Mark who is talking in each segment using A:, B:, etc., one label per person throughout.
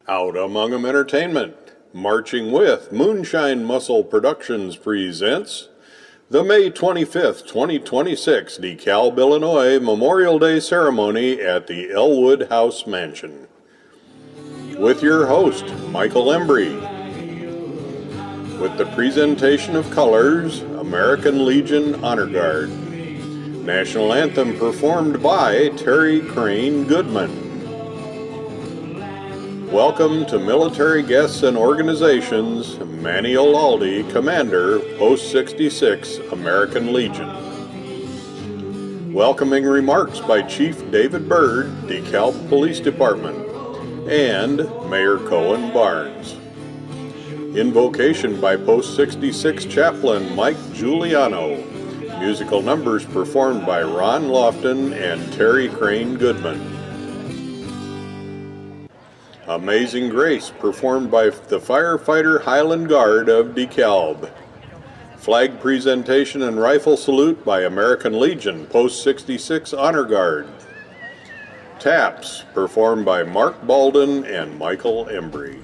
A: Out Among 'em Entertainment, marching with Moonshine Muscle Productions presents the May 25th, 2026 DeKalb, Illinois Memorial Day Ceremony at the Elwood House Mansion. With your host, Michael Embry. With the presentation of colors, American Legion Honor Guard. National Anthem performed by Terry Crane Goodman. Welcome to military guests and organizations, Manny Olalde, Commander, Post 66, American Legion. Welcoming remarks by Chief David Byrd, DeKalb Police Department, and Mayor Cohen Barnes. Invocation by Post 66 Chaplain Mike Giuliano. Musical numbers performed by Ron Lofton and Terry Crane Goodman. Amazing Grace, performed by the Firefighter Highland Guard of DeKalb. Flag presentation and rifle salute by American Legion, Post 66 Honor Guard. Taps, performed by Mark Balden and Michael Embry.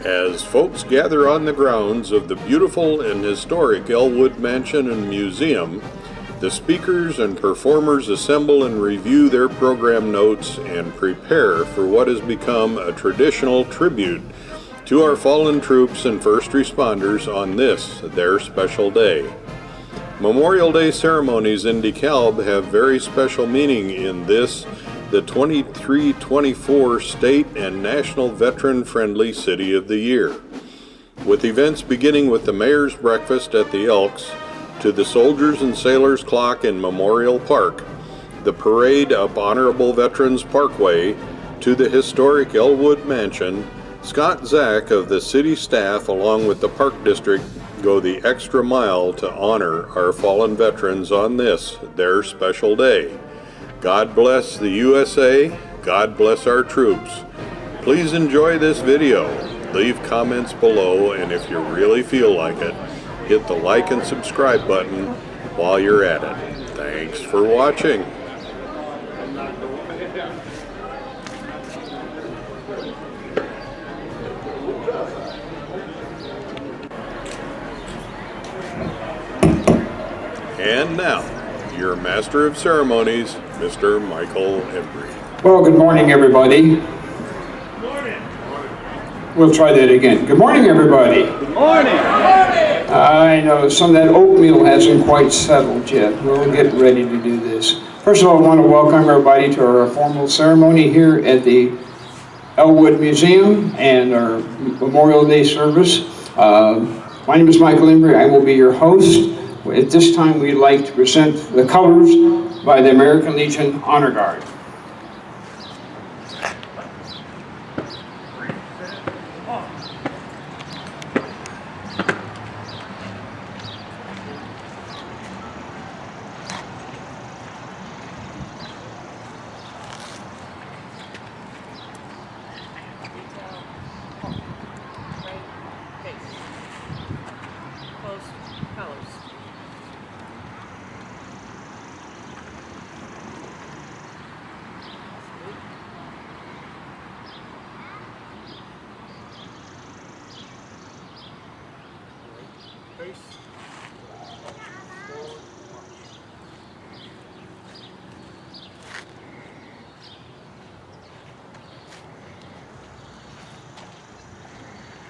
A: As folks gather on the grounds of the beautiful and historic Elwood Mansion and Museum, the speakers and performers assemble and review their program notes and prepare for what has become a traditional tribute to our fallen troops and first responders on this, their special day. Memorial Day ceremonies in DeKalb have very special meaning in this, the 23-24 State and National Veteran-Friendly City of the Year, with events beginning with the Mayor's Breakfast at the Elks, to the Soldiers and Sailors Clock in Memorial Park, the parade up Honorable Veterans Parkway, to the historic Elwood Mansion. Scott Zach of the city staff along with the Park District go the extra mile to honor our fallen veterans on this, their special day. God bless the USA, God bless our troops. Please enjoy this video. Leave comments below, and if you really feel like it, hit the like and subscribe button while you're at it. Thanks for watching. And now, your Master of Ceremonies, Mr. Michael Embry.
B: Well, good morning, everybody.
A: Good morning.
B: We'll try that again. Good morning, everybody.
A: Good morning.
B: I know some of that oatmeal hasn't quite settled yet. We'll get ready to do this. First of all, I want to welcome everybody to our formal ceremony here at the Ellwood Museum and our Memorial Day service. My name is Michael Embry. I will be your host. At this time, we'd like to present the colors by the American Legion Honor Guard.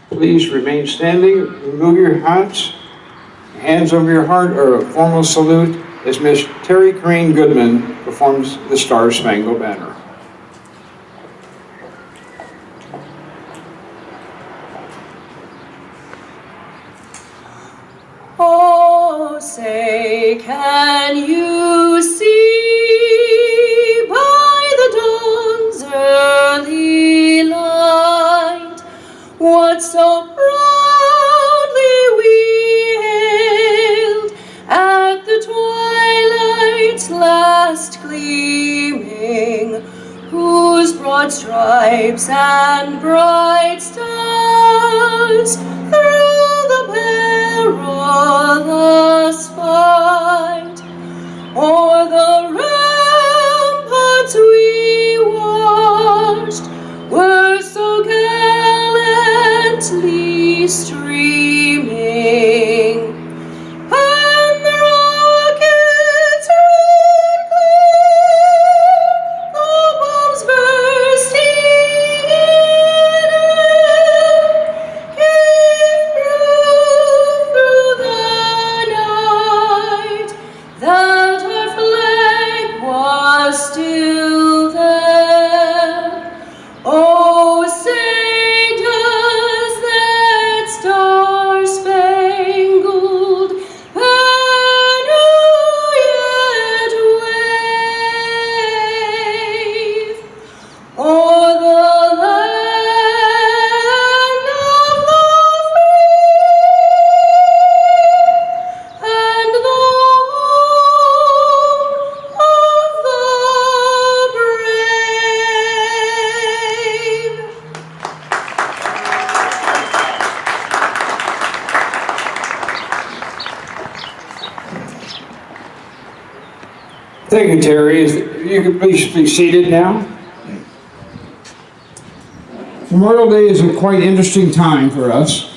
B: Please remain standing. Remove your hats. Hands over your heart, or a formal salute as Miss Terry Crane Goodman performs the Star Spangled Banner.
C: Oh, say, can you see by the dawn's early light what so proudly we hailed at the twilight's last gleaming, whose broad stripes and bright stars through the perilous fight o'er the ramparts we watched were so gay.
B: Thank you, Terry. You can please be seated now. Memorial Day is a quite interesting time for us.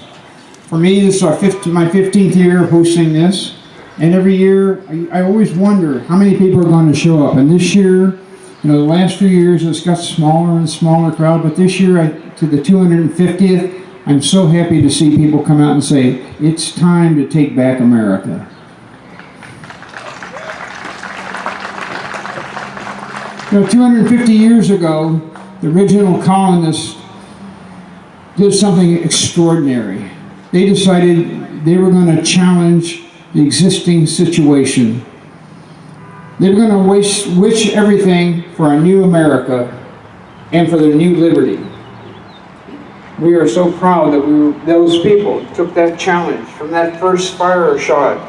B: For me, this is my 15th year hosting this, and every year I always wonder how many people are going to show up. And this year, the last 2 years it's got smaller and smaller crowd, but this year to the 250th, I'm so happy to see people come out and say, it's time to take back America. 250 years ago, the original colonists did something extraordinary. They decided they were going to challenge the existing situation. They were going to wish everything for a new America and for their new liberty. We are so proud that those people took that challenge from that first fire shot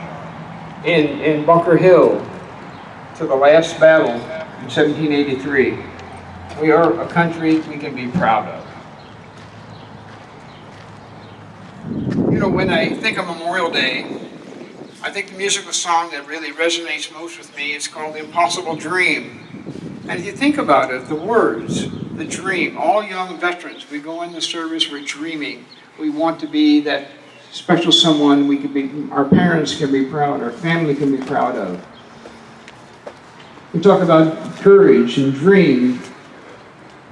B: in Bunker Hill to the last battle in 1783. We are a country we can be proud of. When I think of Memorial Day, I think the musical song that really resonates most with me is called The Impossible Dream. And if you think about it, the words, the dream, all young veterans, we go in the service, we're dreaming. We want to be that special someone our parents can be proud, our family can be proud of. We talk about courage and dream.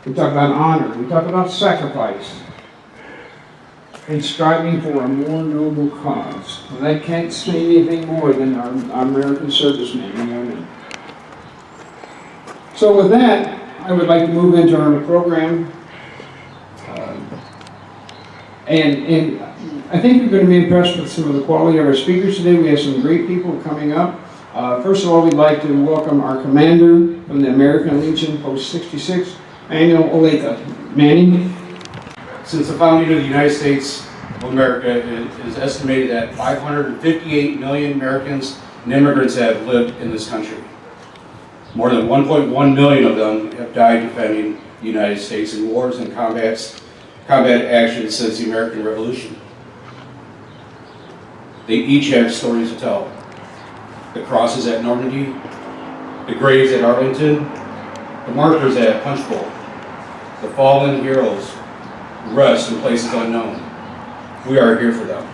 B: We talk about honor. We talk about sacrifice. And striving for a more noble cause. And I can't say anything more than our American servicemen and women. So with that, I would like to move into our program. And I think you're going to be impressed with some of the quality of our speakers today. We have some great people coming up. First of all, we'd like to welcome our commander from the American Legion, Post 66, Manuel Oleka. Manny?
D: Since the founding of the United States of America, it is estimated that 558 million Americans and immigrants have lived in this country. More than 1.1 million of them have died defending the United States in wars and combat actions since the American Revolution. They each have stories to tell. The crosses at Normandy, the graves at Arlington, the markers at Punch Bowl, the fallen heroes rest in places unknown. We are here for them.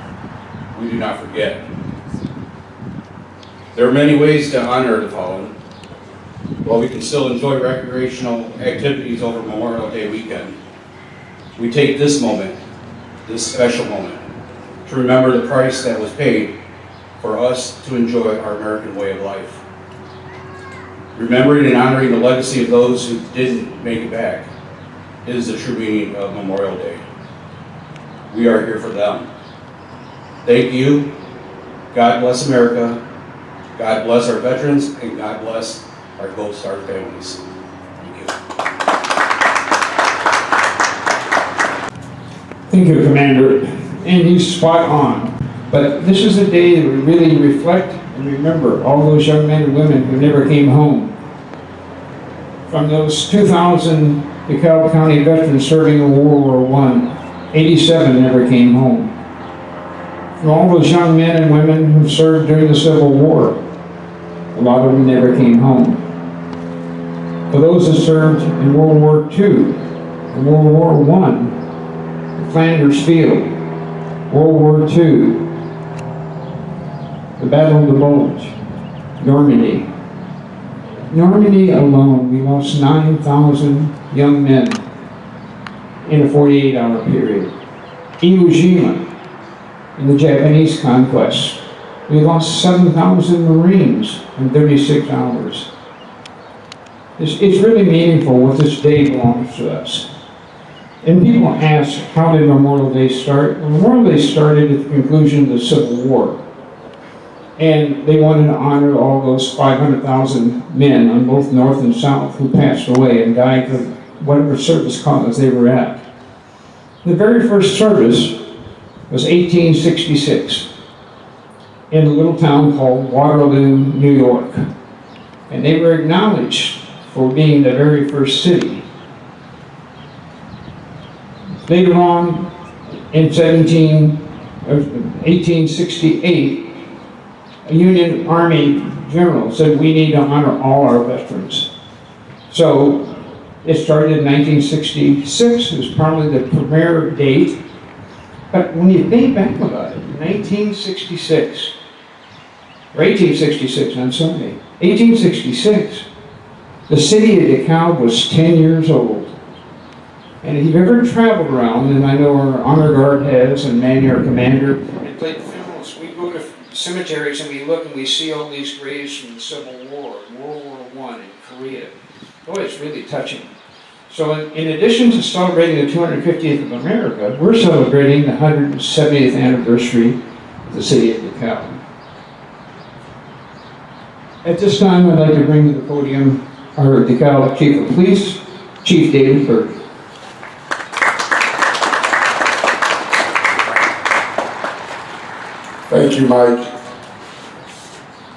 D: We do not forget. There are many ways to honor the fallen, while we can still enjoy recreational activities over Memorial Day weekend. We take this moment, this special moment, to remember the price that was paid for us to enjoy our American way of life. Remembering and honoring the legacy of those who didn't make it back is the true meaning of Memorial Day. We are here for them. Thank you. God bless America. God bless our veterans, and God bless our Gold Star families. Thank you.
B: Thank you, Commander. And he's spot on. But this is a day that we really reflect and remember all those young men and women who never came home. From those 2,000 DeKalb County veterans serving in World War I, 87 never came home. From all those young men and women who served during the Civil War, a lot of them never came home. For those that served in World War II, in World War I, Flanders Field, World War II, the Battle of the Bulge, Normandy. Normandy alone, we lost 9,000 young men in a 48-hour period. Iwo Jima, in the Japanese conquest, we lost 7,000 Marines in 36 hours. It's really meaningful what this day belongs to us. And people ask, how did Memorial Day start? Well, Memorial Day started at the conclusion of the Civil War. And they wanted to honor all those 500,000 men on both North and South who passed away and died for whatever service cause they were at. The very first service was 1866 in a little town called Waterloo, New York. And they were acknowledged for being the very first city. Later on, in 1868, a Union Army general said we need to honor all our veterans. So it started in 1966, it was probably the premier date. But when you think back about it, 1966, or 1866 on Sunday, 1866, the city of DeKalb was 10 years old. And if you've ever traveled around, and I know our honor guard has, and Manny, our commander, and played funerals, we go to cemeteries and we look and we see all these graves from the Civil War, World War I, and Korea. Boy, it's really touching. So in addition to celebrating the 250th of America, we're celebrating the 170th anniversary of the city of DeKalb. At this time, I'd like to bring to the podium our DeKalb Chief of Police, Chief David Burke.
E: Thank you, Mike.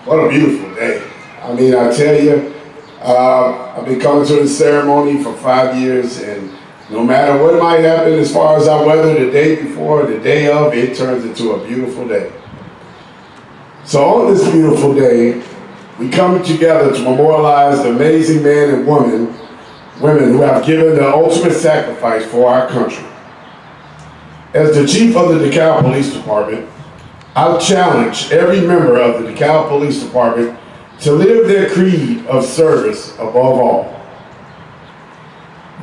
E: What a beautiful day. I mean, I tell you, I've been coming to the ceremony for 5 years, and no matter what might happen as far as our weather the day before, the day of, it turns into a beautiful day. So on this beautiful day, we come together to memorialize the amazing men and women who have given the ultimate sacrifice for our country. As the chief of the DeKalb Police Department, I challenge every member of the DeKalb Police Department to live their creed of service above all.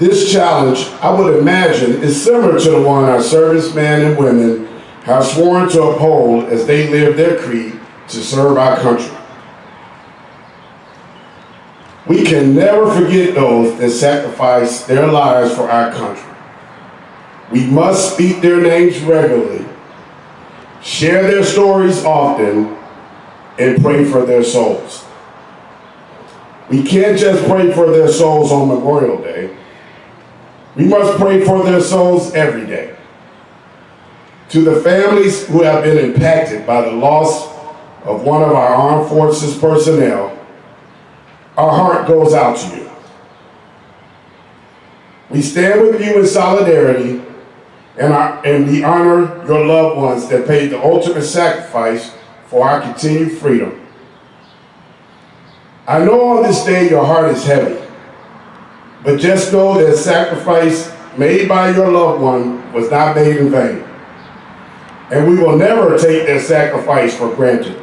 E: This challenge, I would imagine, is similar to the one our servicemen and women have sworn to uphold as they live their creed to serve our country. We can never forget those that sacrifice their lives for our country. We must speak their names regularly, share their stories often, and pray for their souls. We can't just pray for their souls on Memorial Day. We must pray for their souls every day. To the families who have been impacted by the loss of one of our armed forces personnel, our heart goes out to you. We stand with you in solidarity, and we honor your loved ones that paid the ultimate sacrifice for our continued freedom. I know on this day your heart is heavy, but just know that sacrifice made by your loved one was not made in vain. And we will never take their sacrifice for granted.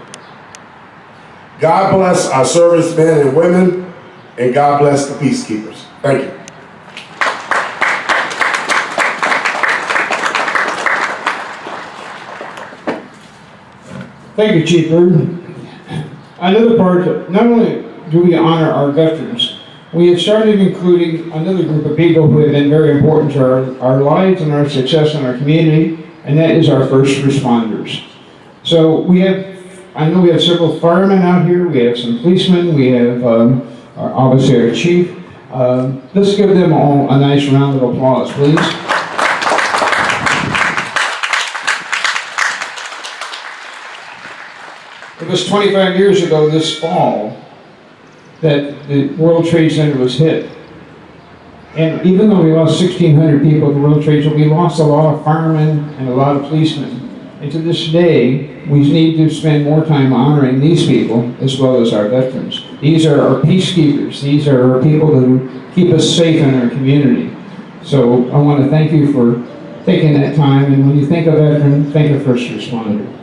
E: God bless our servicemen and women, and God bless the peacekeepers. Thank you.
B: Thank you, Chief Bird. Another part, not only do we honor our veterans, we have started including another group of people who have been very important to our lives and our success in our community, and that is our first responders. So I know we have several firemen out here, we have some policemen, we have obviously our chief. Let's give them all a nice round of applause, please. It was 25 years ago this fall that the World Trade Center was hit. And even though we lost 1,600 people at the World Trade Center, we lost a lot of firemen and a lot of policemen. And to this day, we need to spend more time honoring these people as well as our veterans. These are our peacekeepers. These are our people who keep us safe in our community. So I want to thank you for taking that time. And when you think of veteran, think of first responder.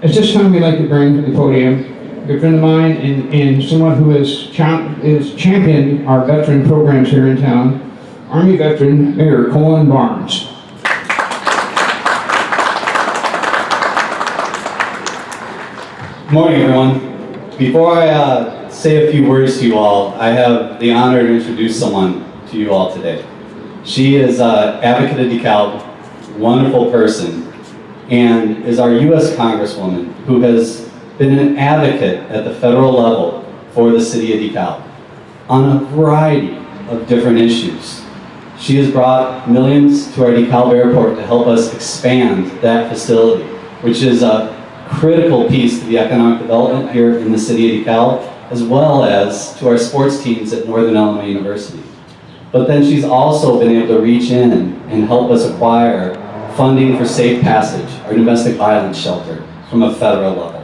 B: At this time, we'd like to bring to the podium a good friend of mine and someone who has championed our veteran programs here in town, Army veteran Mayor Colin Barnes.
F: Good morning, everyone. Before I say a few words to you all, I have the honor to introduce someone to you all today. She is an advocate of DeKalb, wonderful person, and is our U.S. Congresswoman who has been an advocate at the federal level for the city of DeKalb on a variety of different issues. She has brought millions to our DeKalb airport to help us expand that facility, which is a critical piece to the economic development here in the city of DeKalb, as well as to our sports teams at Northern Illinois University. But then she's also been able to reach in and help us acquire funding for Safe Passage, our domestic violence shelter, from a federal level.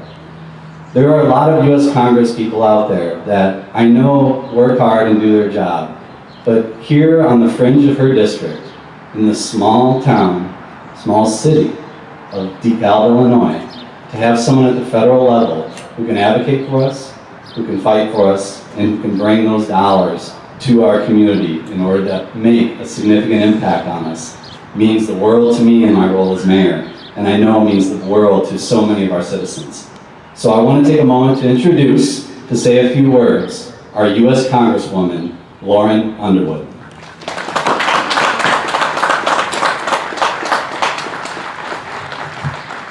F: There are a lot of U.S. Congress people out there that I know work hard and do their job, but here on the fringe of her district, in the small town, small city of DeKalb, Illinois, to have someone at the federal level who can advocate for us, who can fight for us, and who can bring those dollars to our community in order to make a significant impact on us means the world to me in my role as mayor, and I know means the world to so many of our citizens. So I want to take a moment to introduce, to say a few words, our U.S. Congresswoman, Lauren Underwood.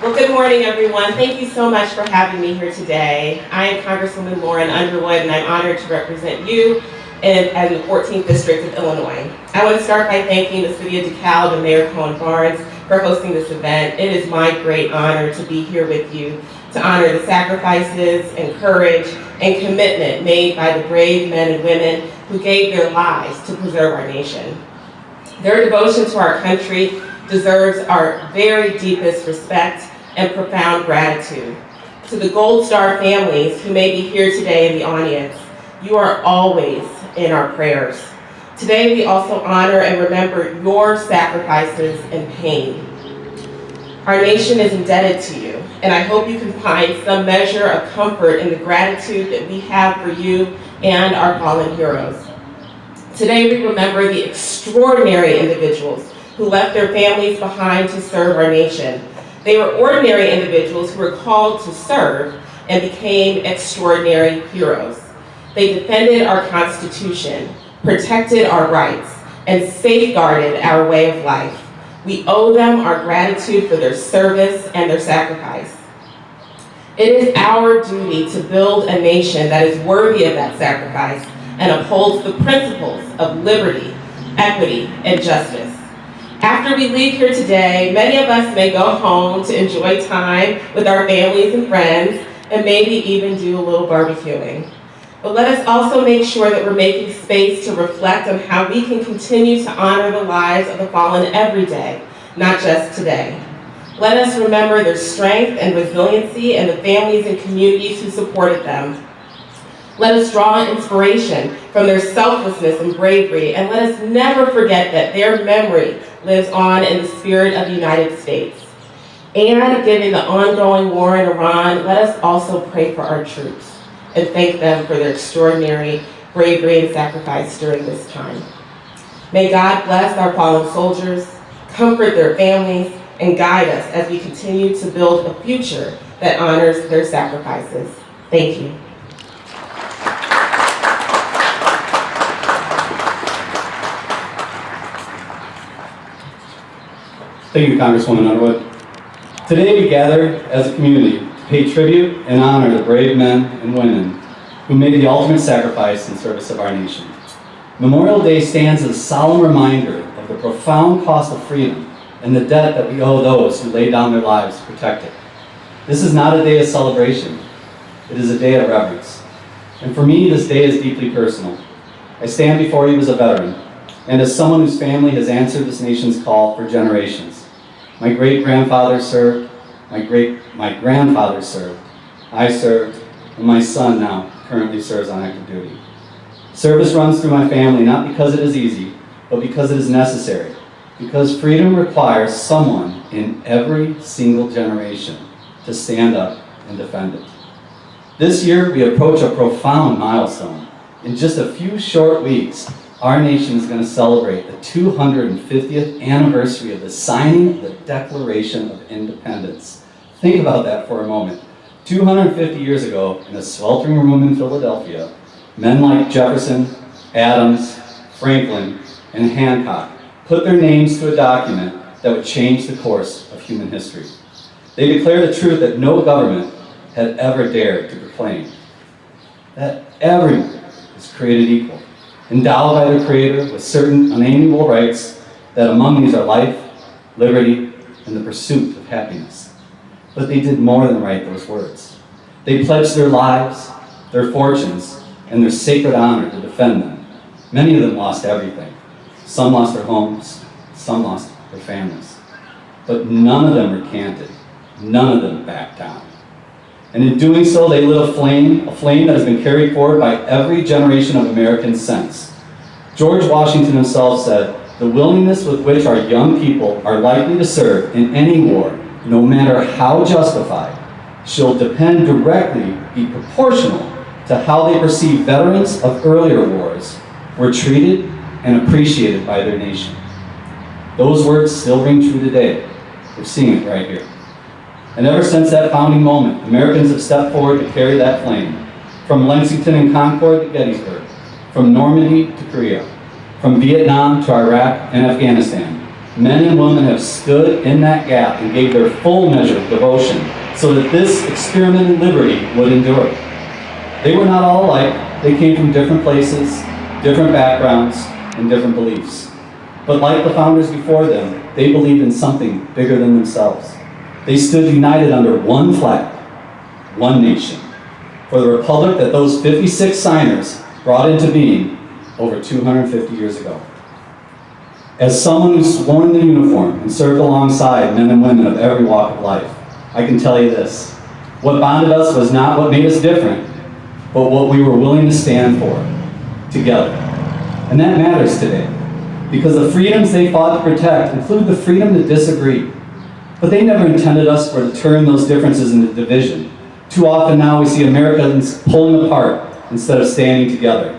G: Well, good morning, everyone. Thank you so much for having me here today. I am Congresswoman Lauren Underwood, and I'm honored to represent you in the 14th District of Illinois. I want to start by thanking the City of DeKalb and Mayor Cohen Barnes for hosting this event. It is my great honor to be here with you to honor the sacrifices and courage and commitment made by the brave men and women who gave their lives to preserve our nation. Their devotion to our country deserves our very deepest respect and profound gratitude. To the Gold Star families who may be here today in the audience, you are always in our prayers. Today we also honor and remember your sacrifices and pain. Our nation is indebted to you, and I hope you can find some measure of comfort in the gratitude that we have for you and our fallen heroes. Today we remember the extraordinary individuals who left their families behind to serve our nation. They were ordinary individuals who were called to serve and became extraordinary heroes. They defended our Constitution, protected our rights, and safeguarded our way of life. We owe them our gratitude for their service and their sacrifice. It is our duty to build a nation that is worthy of that sacrifice and upholds the principles of liberty, equity, and justice. After we leave here today, many of us may go home to enjoy time with our families and friends, and maybe even do a little barbecuing. But let us also make sure that we're making space to reflect on how we can continue to honor the lives of the fallen every day, not just today. Let us remember their strength and resiliency and the families and communities who supported them. Let us draw inspiration from their selflessness and bravery, and let us never forget that their memory lives on in the spirit of the United States. And given the ongoing war in Iran, let us also pray for our troops and thank them for their extraordinary bravery and sacrifice during this time. May God bless our fallen soldiers, comfort their families, and guide us as we continue to build a future that honors their sacrifices. Thank you.
F: Thank you, Congresswoman Underwood. Today we gather as a community to pay tribute and honor the brave men and women who made the ultimate sacrifice in service of our nation. Memorial Day stands as a solemn reminder of the profound cost of freedom and the debt that we owe those who laid down their lives to protect it. This is not a day of celebration, it is a day of reverence. And for me, this day is deeply personal. I stand before you as a veteran, and as someone whose family has answered this nation's call for generations. My great-grandfather served, my grandfather served, I served, and my son now currently serves on active duty. Service runs through my family not because it is easy, but because it is necessary. Because freedom requires someone in every single generation to stand up and defend it. This year, we approach a profound milestone. In just a few short weeks, our nation is going to celebrate the 250th anniversary of the signing of the Declaration of Independence. Think about that for a moment. 250 years ago, in a sweltering room in Philadelphia, men like Jefferson, Adams, Franklin, and Hancock put their names to a document that would change the course of human history. They declared the truth that no government had ever dared to proclaim, that everyone is created equal, endowed by their Creator with certain unalienable rights, that among these are life, liberty, and the pursuit of happiness. But they did more than write those words. They pledged their lives, their fortunes, and their sacred honor to defend them. Many of them lost everything. Some lost their homes, some lost their families. But none of them recanted. None of them backed down. And in doing so, they lit a flame that has been carried forward by every generation of Americans since. George Washington himself said, "The willingness with which our young people are likely to serve in any war, no matter how justified, shall depend directly, be proportional to how they perceive veterans of earlier wars were treated and appreciated by their nation." Those words still ring true today. We're seeing it right here. And ever since that founding moment, Americans have stepped forward to carry that flame. From Lexington and Concord to Gettysburg, from Normandy to Korea, from Vietnam to Iraq and Afghanistan, men and women have stood in that gap and gave their full measure of devotion so that this experiment in liberty would endure. They were not all alike. They came from different places, different backgrounds, and different beliefs. But like the founders before them, they believed in something bigger than themselves. They stood united under one flag, one nation, for the republic that those 56 signers brought into being over 250 years ago. As someone who's worn the uniform and served alongside men and women of every walk of life, I can tell you this: what bonded us was not what made us different, but what we were willing to stand for together. And that matters today, because the freedoms they fought to protect include the freedom to disagree. But they never intended us to turn those differences into division. Too often now we see Americans pulling apart instead of standing together.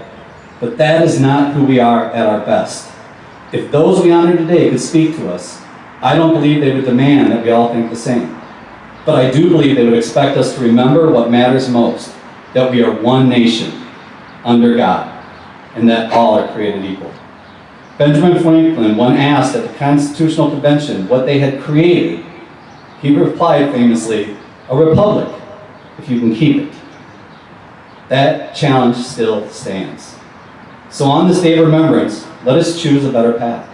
F: But that is not who we are at our best. If those we honor today could speak to us, I don't believe they would demand that we all think the same. But I do believe they would expect us to remember what matters most, that we are one nation under God, and that all are created equal. Benjamin Franklin, when asked at the Constitutional Convention what they had created, he replied famously, "A republic, if you can keep it." That challenge still stands. So on this day of remembrance, let us choose a better path.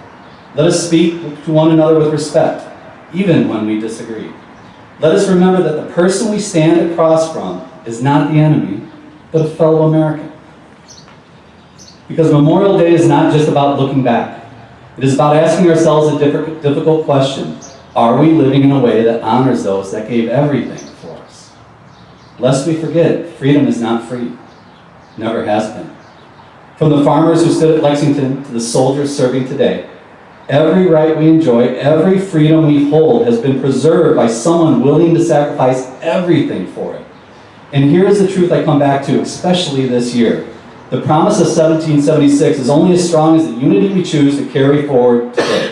F: Let us speak to one another with respect, even when we disagree. Let us remember that the person we stand across from is not the enemy, but a fellow American. Because Memorial Day is not just about looking back. It is about asking ourselves a difficult question. Are we living in a way that honors those that gave everything for us? Lest we forget, freedom is not free. Never has been. From the farmers who stood at Lexington to the soldiers serving today, every right we enjoy, every freedom we hold has been preserved by someone willing to sacrifice everything for it. And here's the truth I come back to, especially this year. The promise of 1776 is only as strong as the unity we choose to carry forward today.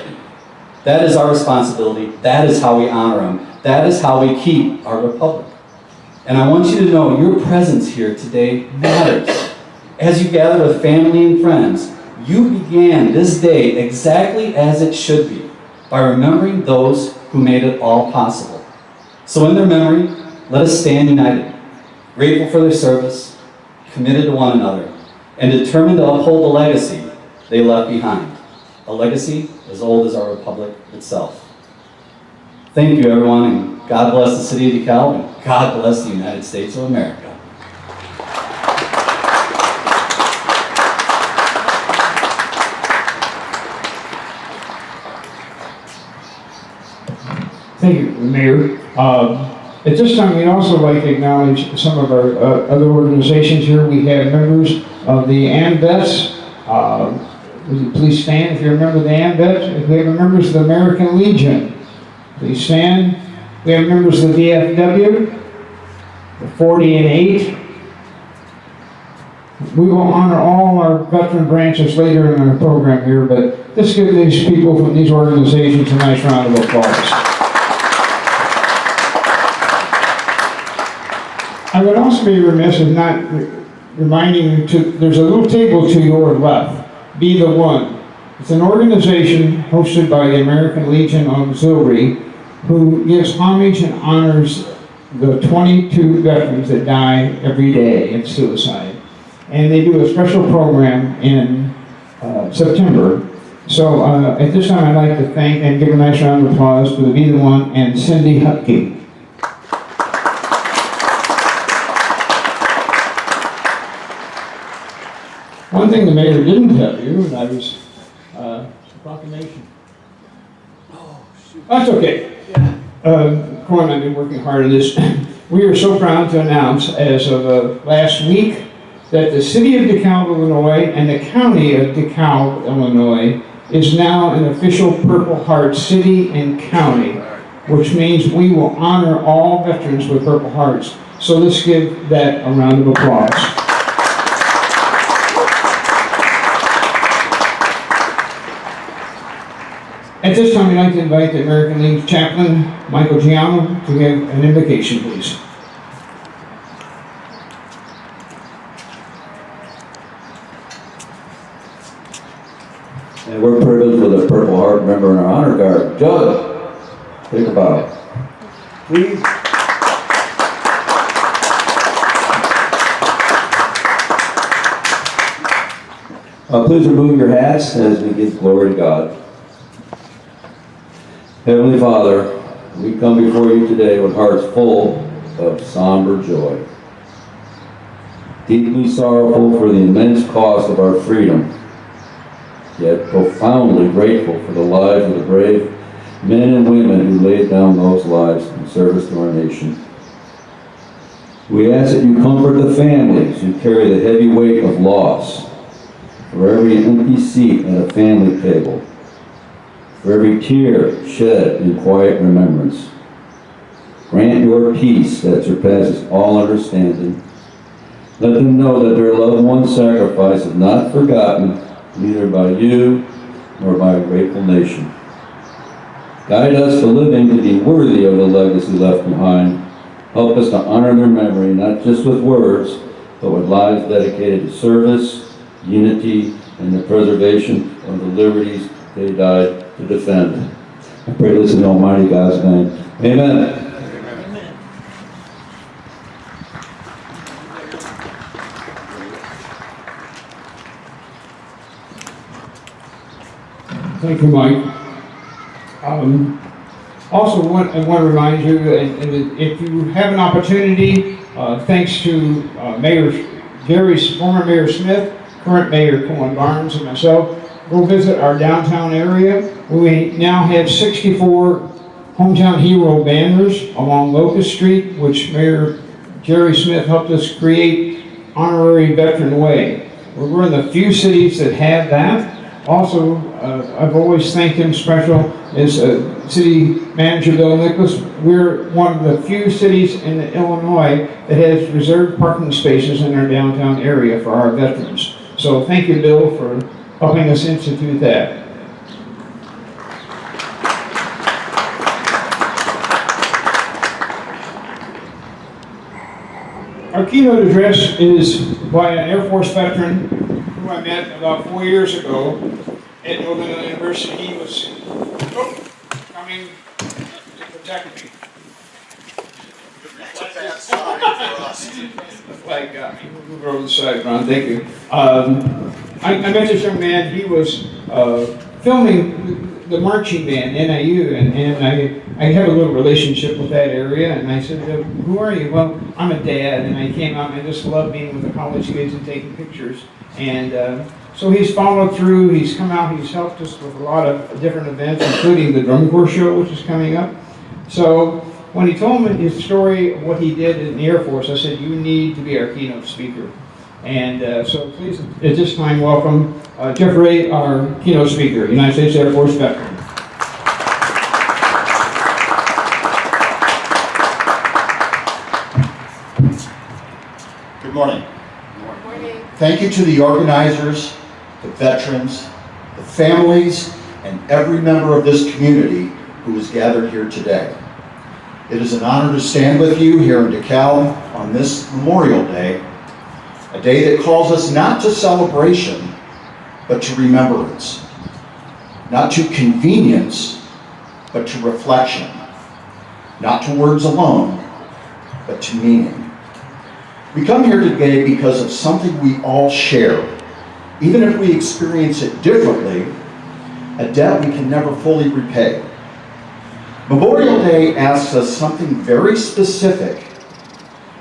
F: That is our responsibility. That is how we honor them. That is how we keep our republic. And I want you to know your presence here today matters. As you gather with family and friends, you began this day exactly as it should be, by remembering those who made it all possible. So in their memory, let us stand united, grateful for their service, committed to one another, and determined to uphold the legacy they left behind. A legacy as old as our republic itself. Thank you, everyone, and God bless the city of DeKalb, and God bless the United States of America.
B: Thank you, Mayor. At this time, we'd also like to acknowledge some of our other organizations here. We have members of the AMVETS. Would you please stand if you're a member of the AMVETS? We have members of the American Legion. Please stand. We have members of the VFW, the 40 and 8. We will honor all our veteran branches later in our program here, but let's give these people from these organizations a nice round of applause. I would also be remiss if not reminding you there's a little table to your left. Be the One. It's an organization hosted by the American Legion Auxiliary who gives homage and honors the 22 veterans that die every day in suicide. And they do a special program in September. So at this time I'd like to thank and give a nice round of applause to the Be the One and Cindy Hutke. One thing the mayor didn't tell you, and I was, proclamation. Oh, shoot. That's okay. Cole and I have been working hard on this. We are so proud to announce, as of last week, that the city of DeKalb, Illinois, and the county of DeKalb, Illinois, is now an official Purple Heart city and county, which means we will honor all veterans with Purple Hearts. So let's give that a round of applause. At this time, we'd like to invite the American Legion chaplain, Michael Giano, to give an invocation, please.
H: And we're privileged with a Purple Heart member in our honor guard. Judge, take a bow. Please. Please remove your hats as we give glory to God. Heavenly Father, we come before you today with hearts full of somber joy. Deeply sorrowful for the immense cost of our freedom, yet profoundly grateful for the lives of the brave men and women who laid down those lives in service to our nation. We ask that you comfort the families who carry the heavy weight of loss, for every empty seat at a family table, for every tear shed in quiet remembrance. Grant your peace that surpasses all understanding. Let them know that their loved one's sacrifice is not forgotten, neither by you nor by a grateful nation. Guide us the living to be worthy of the legacy left behind. Help us to honor their memory, not just with words, but with lives dedicated to service, unity, and the preservation of the liberties they died to defend. I pray this in Almighty God's name. Amen.
B: Thank you, Mike. Also, I want to remind you, and if you have an opportunity, thanks to former Mayor Smith, current Mayor Cohen Barnes, and myself, go visit our downtown area. We now have 64 hometown hero banners along Locust Street, which Mayor Jerry Smith helped us create Honorary Veteran Way. We're one of the few cities that have that. Also, I've always thanked him special as City Manager Bill Nicholas. We're one of the few cities in Illinois that has reserved parking spaces in our downtown area for our veterans. So thank you, Bill, for helping us institute that. Our keynote address is by an Air Force veteran who I met about 4 years ago at Northern University. He was coming to protect me. The flag got me. We'll move over the side, Ron. Thank you. I met this young man. He was filming the marching band, NIU, and I have a little relationship with that area, and I said, who are you? Well, I'm a dad, and I came out and I just love being with the college kids and taking pictures. And so he's followed through, he's come out, he's helped us with a lot of different events, including the drum corps show, which is coming up. So when he told me his story of what he did in the Air Force, I said, you need to be our keynote speaker. And so please, at this time, welcome Jeff Ray, our keynote speaker, United States Air Force veteran.
I: Good morning. Good morning. Thank you to the organizers, the veterans, the families, and every member of this community who is gathered here today. It is an honor to stand with you here in DeKalb on this Memorial Day, a day that calls us not to celebration, but to remembrance, not to convenience, but to reflection, not to words alone, but to meaning. We come here today because of something we all share, even if we experience it differently, a debt we can never fully repay. Memorial Day asks us something very specific.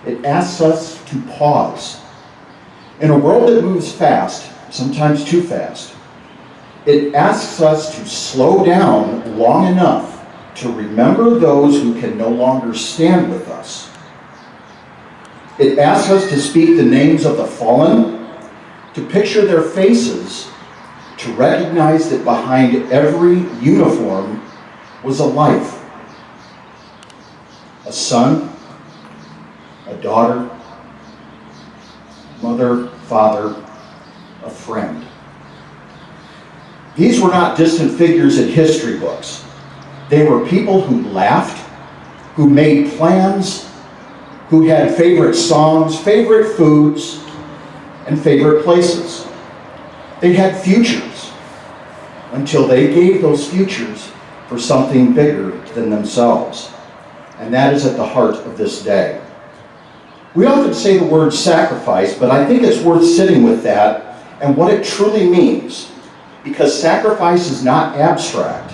I: It asks us to pause. In a world that moves fast, sometimes too fast, it asks us to slow down long enough to remember those who can no longer stand with us. It asks us to speak the names of the fallen, to picture their faces, to recognize that behind every uniform was a life. A son, a daughter, mother, father, a friend. These were not distant figures in history books. They were people who laughed, who made plans, who had favorite songs, favorite foods, and favorite places. They had futures until they gave those futures for something bigger than themselves. And that is at the heart of this day. We often say the word sacrifice, but I think it's worth sitting with that and what it truly means. Because sacrifice is not abstract.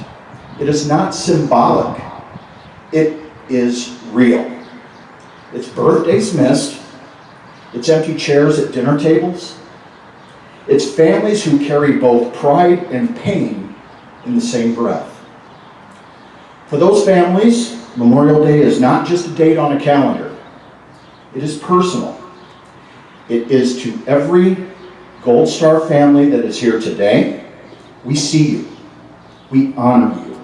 I: It is not symbolic. It is real. It's birthdays missed. It's empty chairs at dinner tables. It's families who carry both pride and pain in the same breath. For those families, Memorial Day is not just a date on a calendar. It is personal. It is to every Gold Star family that is here today. We see you. We honor you.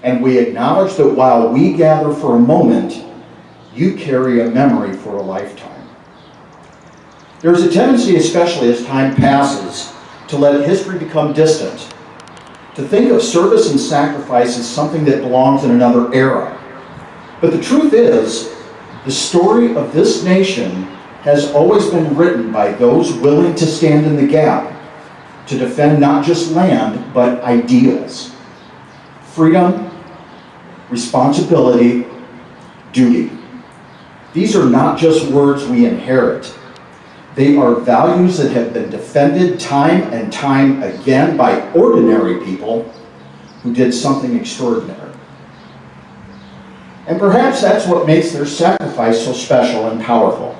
I: And we acknowledge that while we gather for a moment, you carry a memory for a lifetime. There's a tendency, especially as time passes, to let history become distant, to think of service and sacrifice as something that belongs in another era. But the truth is, the story of this nation has always been written by those willing to stand in the gap to defend not just land, but ideals. Freedom, responsibility, duty. These are not just words we inherit. They are values that have been defended time and time again by ordinary people who did something extraordinary. And perhaps that's what makes their sacrifice so special and powerful.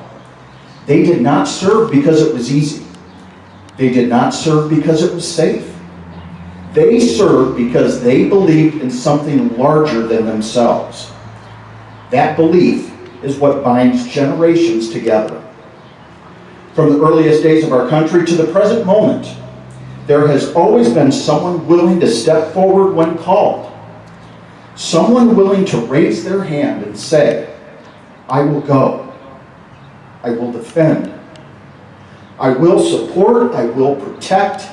I: They did not serve because it was easy. They did not serve because it was safe. They served because they believed in something larger than themselves. That belief is what binds generations together. From the earliest days of our country to the present moment, there has always been someone willing to step forward when called. Someone willing to raise their hand and say, I will go. I will defend. I will support. I will protect.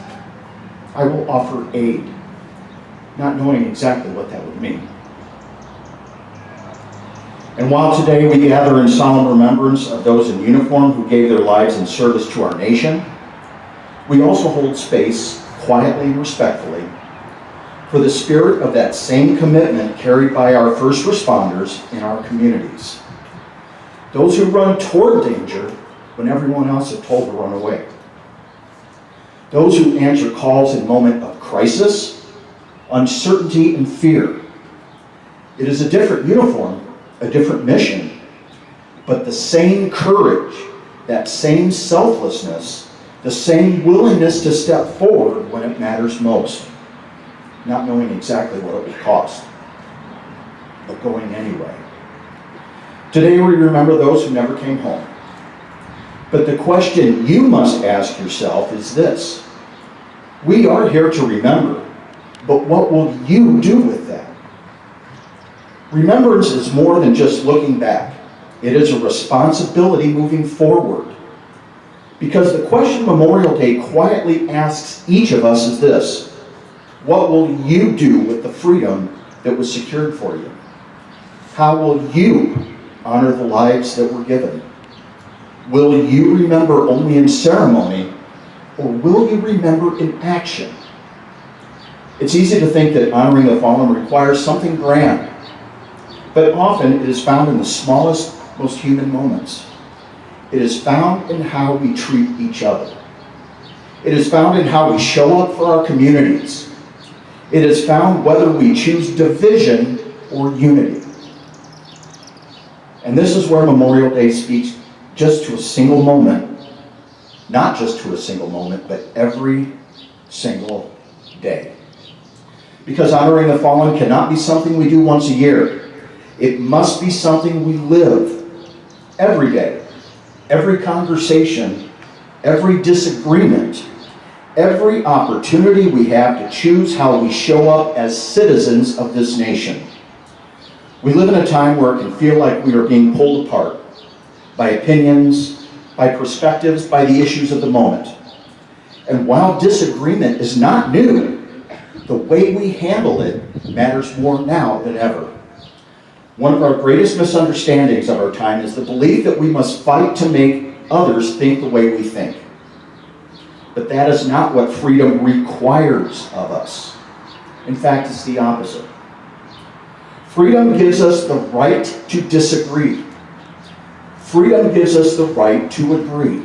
I: I will offer aid. Not knowing exactly what that would mean. And while today we gather in solemn remembrance of those in uniform who gave their lives in service to our nation, we also hold space, quietly and respectfully, for the spirit of that same commitment carried by our first responders in our communities. Those who run toward danger when everyone else is told to run away. Those who answer calls in moment of crisis, uncertainty, and fear. It is a different uniform, a different mission, but the same courage, that same selflessness, the same willingness to step forward when it matters most, not knowing exactly what it would cost, but going anyway. Today we remember those who never came home. But the question you must ask yourself is this: we are here to remember, but what will you do with that? Remembrance is more than just looking back. It is a responsibility moving forward. Because the question Memorial Day quietly asks each of us is this: what will you do with the freedom that was secured for you? How will you honor the lives that were given? Will you remember only in ceremony, or will you remember in action? It's easy to think that honoring the fallen requires something grand, but often it is found in the smallest, most human moments. It is found in how we treat each other. It is found in how we show up for our communities. It is found whether we choose division or unity. And this is where Memorial Day speaks just to a single moment, not just to a single moment, but every single day. Because honoring the fallen cannot be something we do once a year. It must be something we live every day, every conversation, every disagreement, every opportunity we have to choose how we show up as citizens of this nation. We live in a time where it can feel like we are being pulled apart by opinions, by perspectives, by the issues of the moment. And while disagreement is not new, the way we handle it matters more now than ever. One of our greatest misunderstandings of our time is the belief that we must fight to make others think the way we think. But that is not what freedom requires of us. In fact, it's the opposite. Freedom gives us the right to disagree. Freedom gives us the right to agree.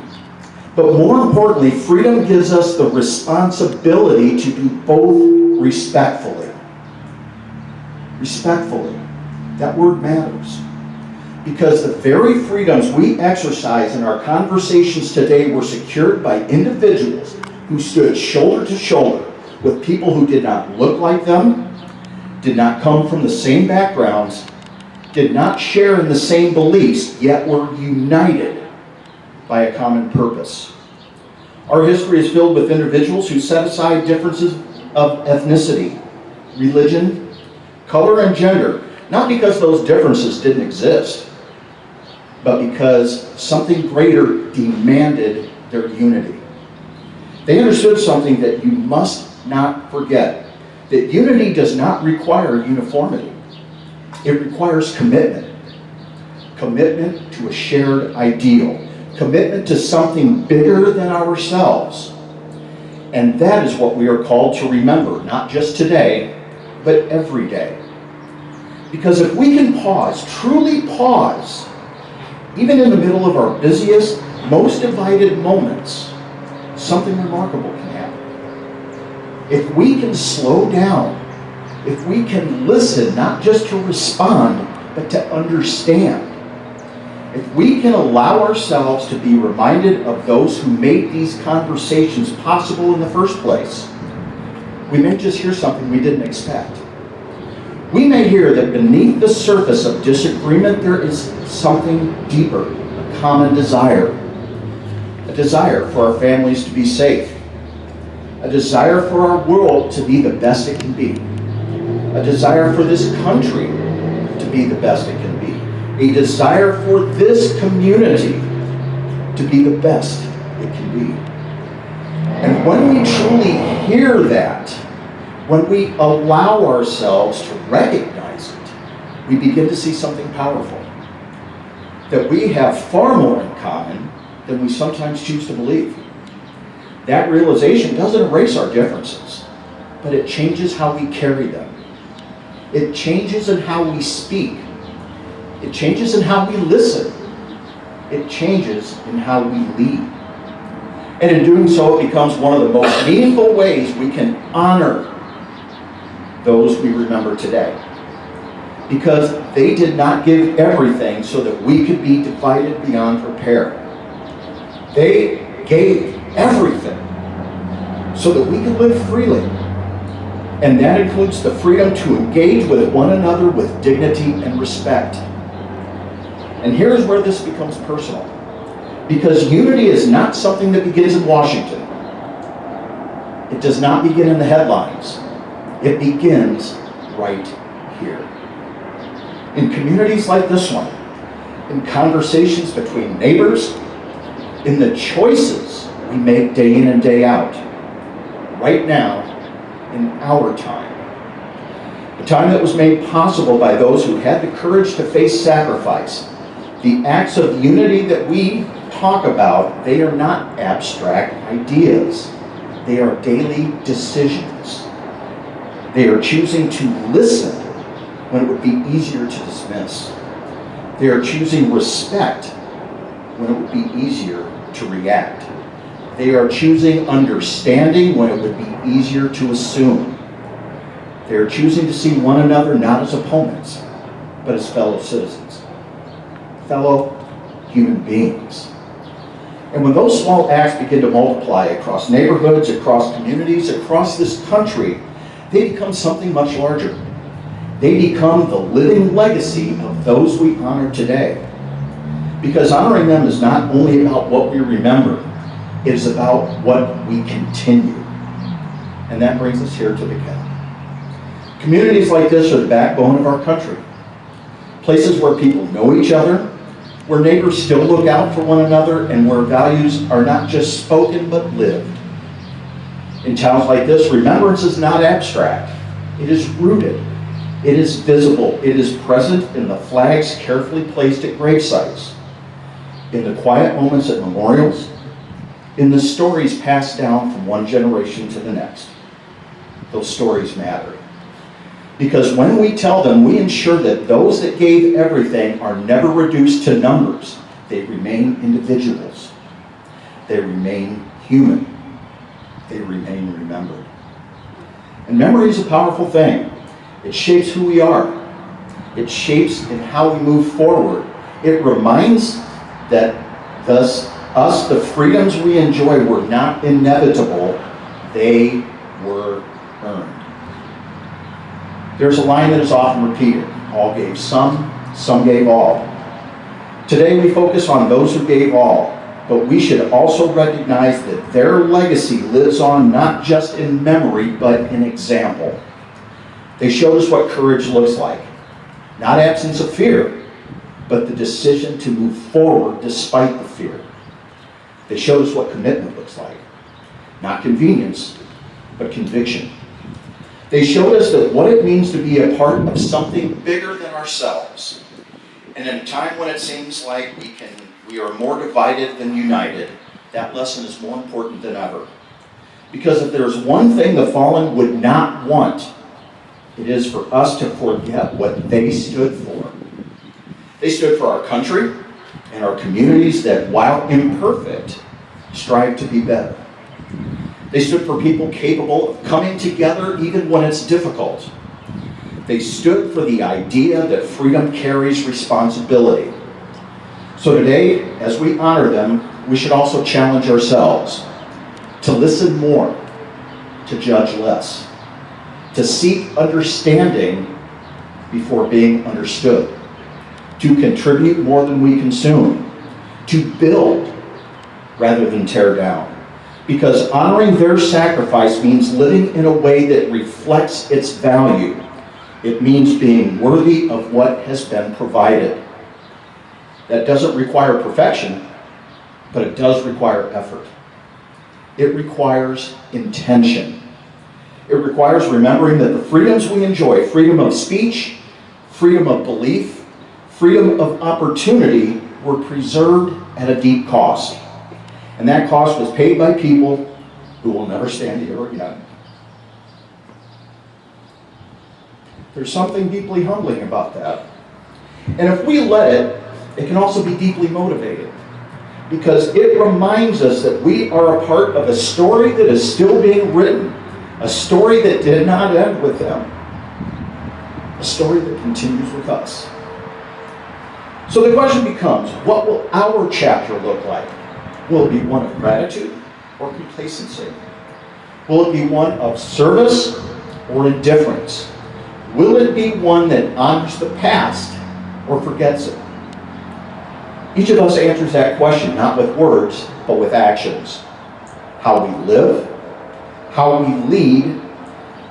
I: But more importantly, freedom gives us the responsibility to do both respectfully. Respectfully. That word matters. Because the very freedoms we exercise in our conversations today were secured by individuals who stood shoulder to shoulder with people who did not look like them, did not come from the same backgrounds, did not share in the same beliefs, yet were united by a common purpose. Our history is filled with individuals who set aside differences of ethnicity, religion, color, and gender, not because those differences didn't exist, but because something greater demanded their unity. They understood something that you must not forget, that unity does not require uniformity. It requires commitment. Commitment to a shared ideal. Commitment to something bigger than ourselves. And that is what we are called to remember, not just today, but every day. Because if we can pause, truly pause, even in the middle of our busiest, most divided moments, something remarkable can happen. If we can slow down, if we can listen, not just to respond, but to understand, if we can allow ourselves to be reminded of those who made these conversations possible in the first place, we may just hear something we didn't expect. We may hear that beneath the surface of disagreement there is something deeper, a common desire. A desire for our families to be safe. A desire for our world to be the best it can be. A desire for this country to be the best it can be. A desire for this community to be the best it can be. And when we truly hear that, when we allow ourselves to recognize it, we begin to see something powerful. That we have far more in common than we sometimes choose to believe. That realization doesn't erase our differences, but it changes how we carry them. It changes in how we speak. It changes in how we listen. It changes in how we lead. And in doing so, it becomes one of the most meaningful ways we can honor those we remember today. Because they did not give everything so that we could be divided beyond repair. They gave everything so that we could live freely. And that includes the freedom to engage with one another with dignity and respect. And here's where this becomes personal. Because unity is not something that begins in Washington. It does not begin in the headlines. It begins right here. In communities like this one, in conversations between neighbors, in the choices we make day in and day out, right now, in our time. A time that was made possible by those who had the courage to face sacrifice. The acts of unity that we talk about, they are not abstract ideas. They are daily decisions. They are choosing to listen when it would be easier to dismiss. They are choosing respect when it would be easier to react. They are choosing understanding when it would be easier to assume. They are choosing to see one another not as opponents, but as fellow citizens, fellow human beings. And when those small acts begin to multiply across neighborhoods, across communities, across this country, they become something much larger. They become the living legacy of those we honor today. Because honoring them is not only about what we remember, it is about what we continue. And that brings us here to DeKalb. Communities like this are the backbone of our country. Places where people know each other, where neighbors still look out for one another, and where values are not just spoken but lived. In towns like this, remembrance is not abstract. It is rooted. It is visible. It is present in the flags carefully placed at grave sites, in the quiet moments at memorials, in the stories passed down from one generation to the next. Those stories matter. Because when we tell them, we ensure that those that gave everything are never reduced to numbers. They remain individuals. They remain human. They remain remembered. And memory is a powerful thing. It shapes who we are. It shapes in how we move forward. It reminds that us, the freedoms we enjoy, were not inevitable. They were earned. There's a line that is often repeated. All gave some gave all. Today we focus on those who gave all, but we should also recognize that their legacy lives on not just in memory, but in example. They showed us what courage looks like. Not absence of fear, but the decision to move forward despite the fear. They showed us what commitment looks like. Not convenience, but conviction. They showed us that what it means to be a part of something bigger than ourselves. And in a time when it seems like we are more divided than united, that lesson is more important than ever. Because if there's one thing the fallen would not want, it is for us to forget what they stood for. They stood for our country and our communities that, while imperfect, strive to be better. They stood for people capable of coming together even when it's difficult. They stood for the idea that freedom carries responsibility. So today, as we honor them, we should also challenge ourselves to listen more, to judge less, to seek understanding before being understood, to contribute more than we consume, to build rather than tear down. Because honoring their sacrifice means living in a way that reflects its value. It means being worthy of what has been provided. That doesn't require perfection, but it does require effort. It requires intention. It requires remembering that the freedoms we enjoy, freedom of speech, freedom of belief, freedom of opportunity, were preserved at a deep cost. And that cost was paid by people who will never stand here again. There's something deeply humbling about that. And if we let it, it can also be deeply motivating. Because it reminds us that we are a part of a story that is still being written. A story that did not end with them. A story that continues with us. So the question becomes, what will our chapter look like? Will it be one of gratitude or complacency? Will it be one of service or indifference? Will it be one that honors the past or forgets it? Each of us answers that question not with words, but with actions. How we live, how we lead,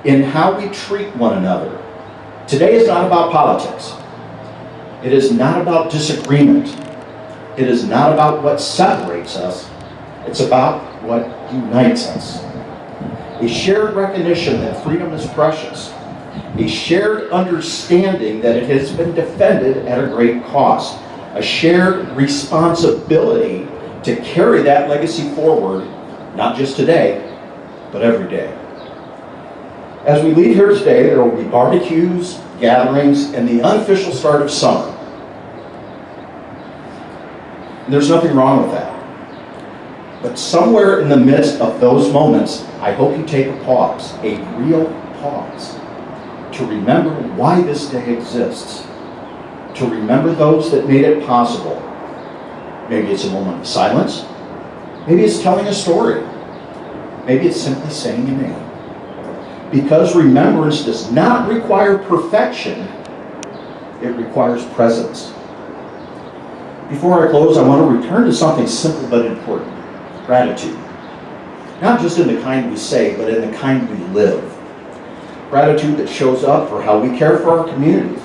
I: and how we treat one another. Today is not about politics. It is not about disagreement. It is not about what separates us. It's about what unites us. A shared recognition that freedom is precious. A shared understanding that it has been defended at a great cost. A shared responsibility to carry that legacy forward, not just today, but every day. As we leave here today, there will be barbecues, gatherings, and the unofficial start of summer. And there's nothing wrong with that. But somewhere in the midst of those moments, I hope you take a pause, a real pause, to remember why this day exists, to remember those that made it possible. Maybe it's a moment of silence. Maybe it's telling a story. Maybe it's simply saying a name. Because remembrance does not require perfection, it requires presence. Before I close, I want to return to something simple but important: gratitude. Not just in the kind we say, but in the kind we live. Gratitude that shows up for how we care for our communities.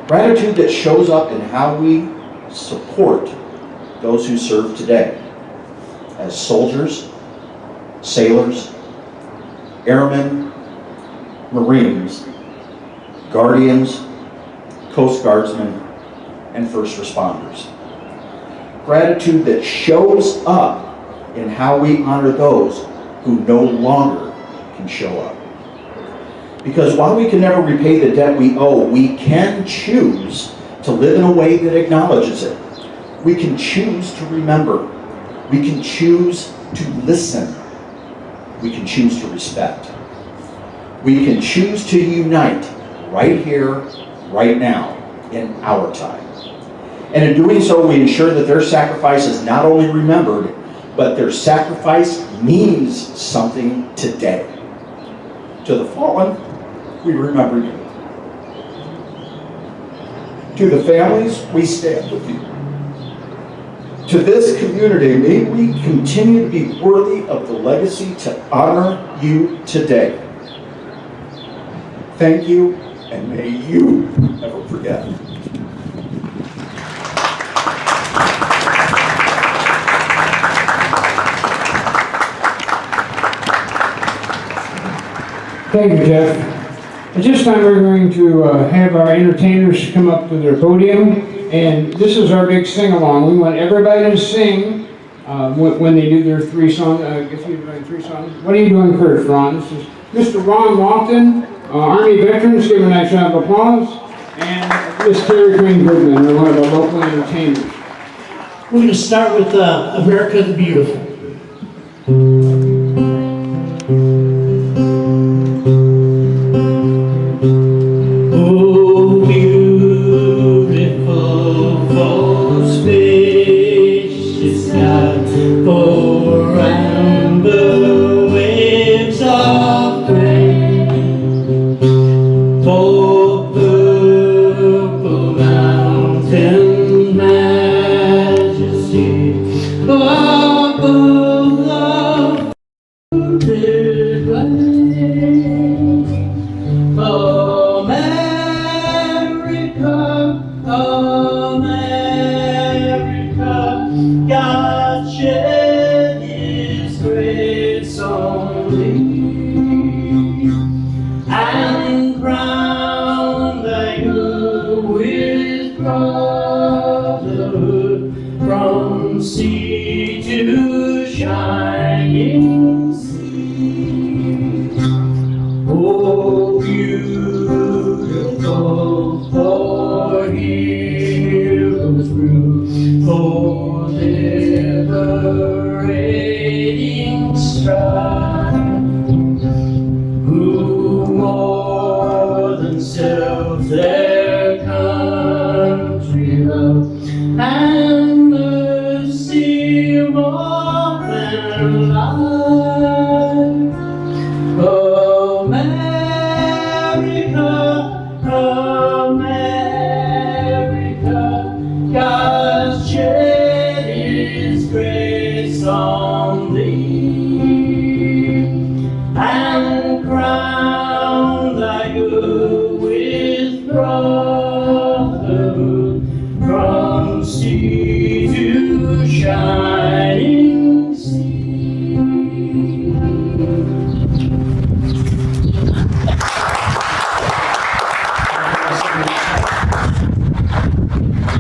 I: Gratitude that shows up in how we support those who serve today as soldiers, sailors, airmen, Marines, guardians, Coast Guardsmen, and first responders. Gratitude that shows up in how we honor those who no longer can show up. Because while we can never repay the debt we owe, we can choose to live in a way that acknowledges it. We can choose to remember. We can choose to listen. We can choose to respect. We can choose to unite right here, right now, in our time. And in doing so, we ensure that their sacrifice is not only remembered, but their sacrifice means something today. To the fallen, we remember you. To the families, we stand with you. To this community, may we continue to be worthy of the legacy to honor you today. Thank you, and may you never forget.
B: Thank you, Jeff. At this time, we're going to have our entertainers come up to their podium, and this is our big sing-along. We want everybody to sing when they do their three songs. If you're doing three songs, what are you doing first, Ron? This is Mr. Ron Lofton, Army veterans. Give a nice round of applause. And Miss Terry Green Goodman, are one of the local entertainers.
J: We're going to start with America the Beautiful.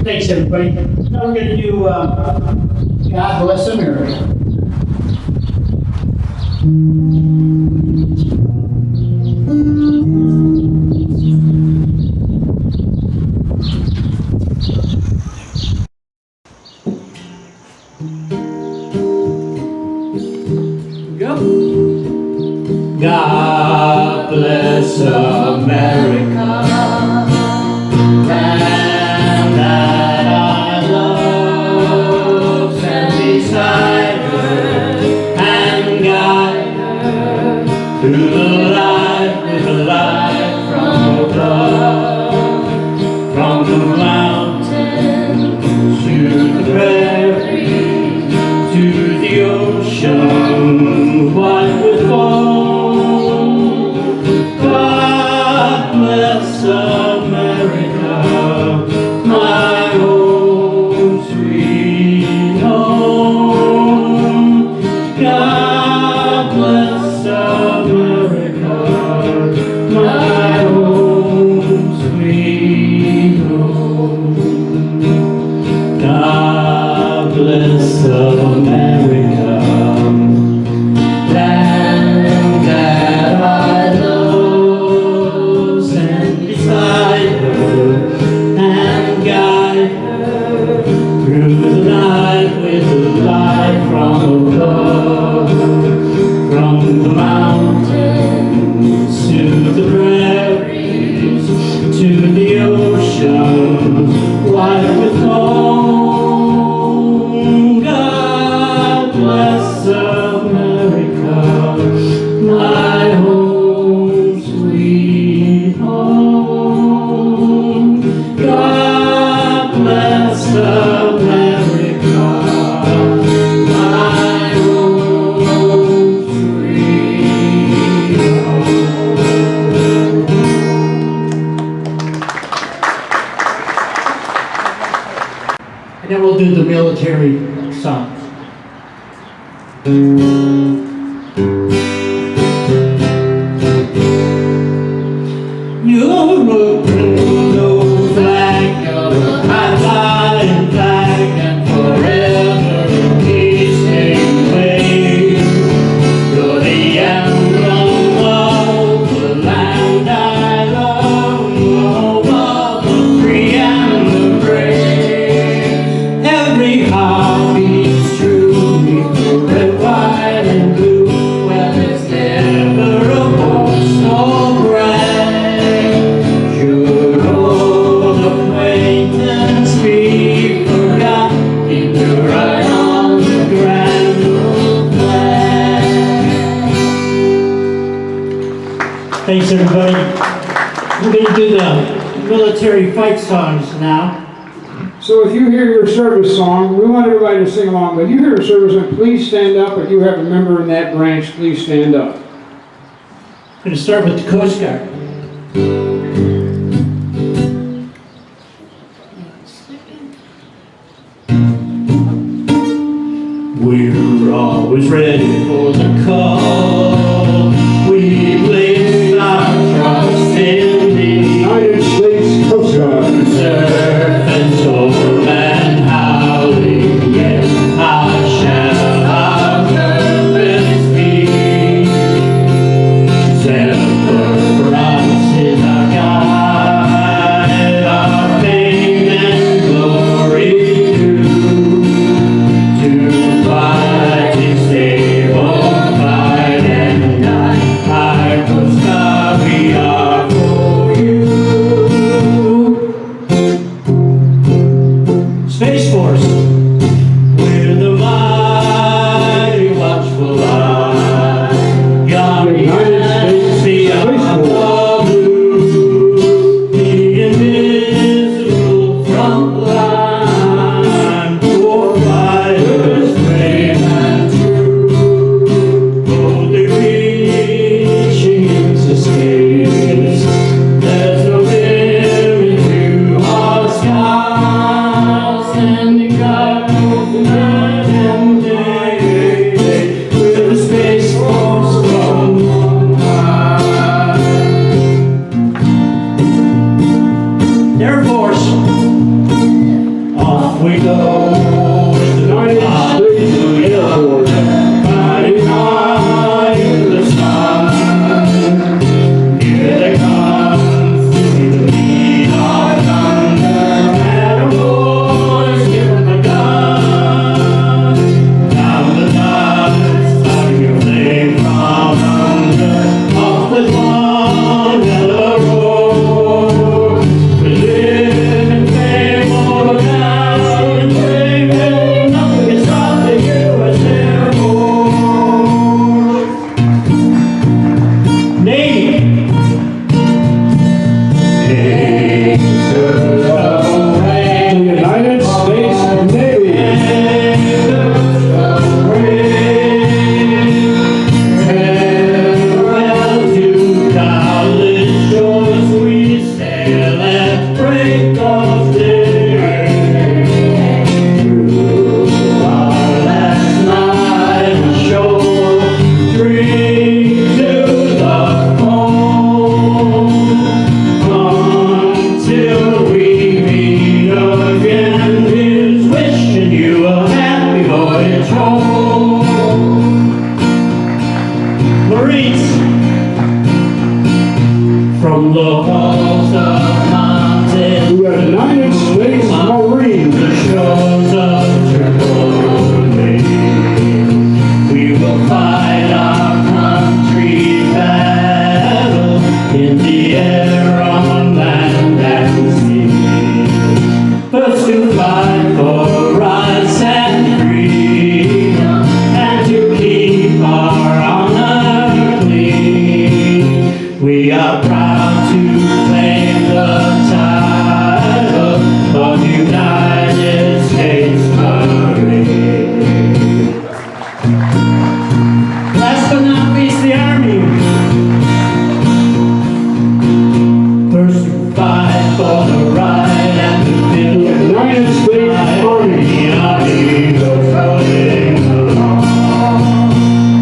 J: Thanks, everybody. Now we're going to do God Bless America. Go. God bless America. Beside her and guide her through the light. and guide her through the night with the light from above, from the mountains to the prairies to the ocean wide with foam. God bless America, my home, sweet home. God bless America, my home, sweet home. And then we'll do the military song. You're a no flag, you're a high-flying flag, and forever peace take way. You're the emblem of the land I love, of the free and the brave. Every heart beats true, the red, white, and blue. Well, there's never a box or brand. Should old acquaintance be forgot, keep your eye on the grand old flag. Thanks, everybody. We're going to do the military fight songs now.
B: So if you hear your service song, we want everybody to sing along, but if you hear a service song, please stand up. If you have a member in that branch, please stand up.
J: I'm going to start with the Coast Guard. We're always ready for the call. We place our trust in the
B: United States Coast Guard.
J: surf and storm and howling, yes, how shall our purpose be? Semper Fidelis is our guide, our fame and glory to fight and save, oh, fight and die. Our Coast Guard, we are for you. Space Force, we're the mighty watchful eye, guarding and beyond the blue, the invisible front line, for fighters brave and true, boldly reaching into space. There's no limit to our skies, standing guard over night and day. We're the Space Force from on high. Air Force, off we go with the
B: United States Air Force.
J: fighting high in the sky. Here they come to lead our thunder, and a voice give 'em a gun. Down the dives, starting your flame from under, off with one hell of a roar. We live in fame over now, and brave and nothing can stop the U.S. Air Force. Navy.
B: The United States Navy.
J: Farewell to college shores, we sail at break of day. Through our last night ashore, drink to the foam until we for the ride and the
B: United States Army.
J: the army goes rolling along.